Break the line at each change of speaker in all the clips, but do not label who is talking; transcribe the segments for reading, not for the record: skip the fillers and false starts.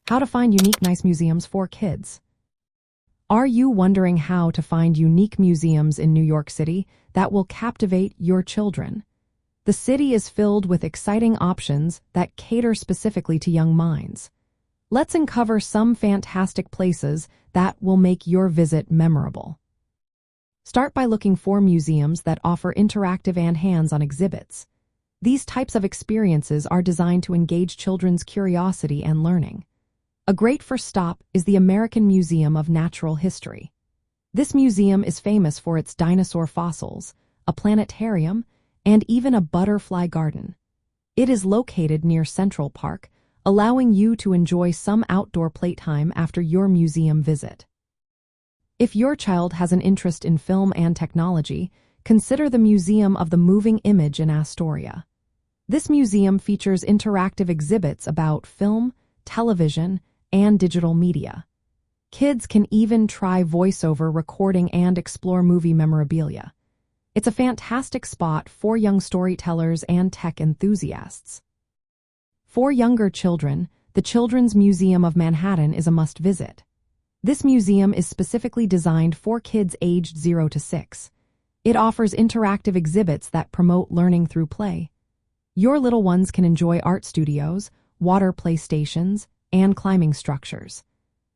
How to find unique, nice museums for kids. Are you wondering how to find unique museums in New York City that will captivate your children? The city is filled with exciting options that cater specifically to young minds. Let's uncover some fantastic places that will make your visit memorable. Start by looking for museums that offer interactive and hands-on exhibits. These types of experiences are designed to engage children's curiosity and learning. A great first stop is the American Museum of Natural History. This museum is famous for its dinosaur fossils, a planetarium, and even a butterfly garden. It is located near Central Park, allowing you to enjoy some outdoor playtime after your museum visit. If your child has an interest in film and technology, consider the Museum of the Moving Image in Astoria. This museum features interactive exhibits about film, television, and digital media. Kids can even try voiceover recording and explore movie memorabilia. It's a fantastic spot for young storytellers and tech enthusiasts. For younger children, the Children's Museum of Manhattan is a must-visit. This museum is specifically designed for kids aged 0 to 6. It offers interactive exhibits that promote learning through play. Your little ones can enjoy art studios, water play stations, and climbing structures.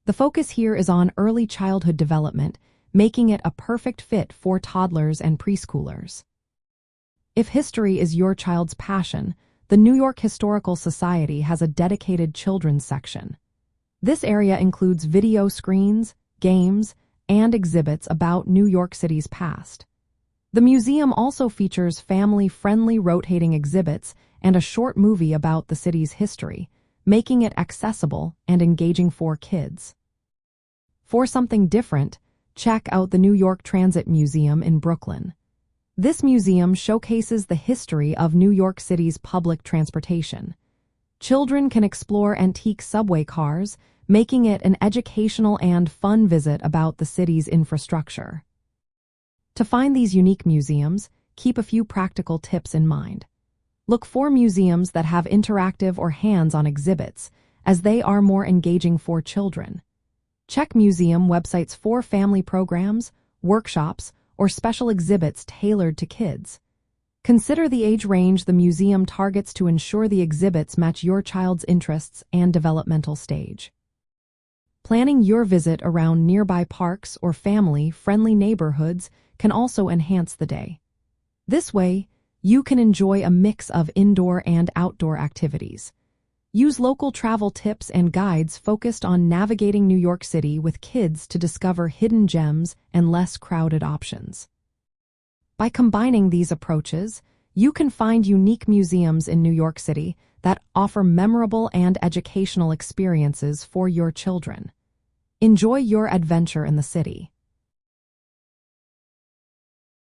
The focus here is on early childhood development, making it a perfect fit for toddlers and preschoolers. If history is your child's passion, the New York Historical Society has a dedicated children's section. This area includes video screens, games, and exhibits about New York City's past. The museum also features family-friendly rotating exhibits and a short movie about the city's history, making it accessible and engaging for kids. For something different, check out the New York Transit Museum in Brooklyn. This museum showcases the history of New York City's public transportation. Children can explore antique subway cars, making it an educational and fun visit about the city's infrastructure. To find these unique museums, keep a few practical tips in mind. Look for museums that have interactive or hands-on exhibits, as they are more engaging for children. Check museum websites for family programs, workshops, or special exhibits tailored to kids. Consider the age range the museum targets to ensure the exhibits match your child's interests and developmental stage. Planning your visit around nearby parks or family-friendly neighborhoods can also enhance the day. This way, you can enjoy a mix of indoor and outdoor activities. Use local travel tips and guides focused on navigating New York City with kids to discover hidden gems and less crowded options. By combining these approaches, you can find unique museums in New York City that offer memorable and educational experiences for your children. Enjoy your adventure in the city.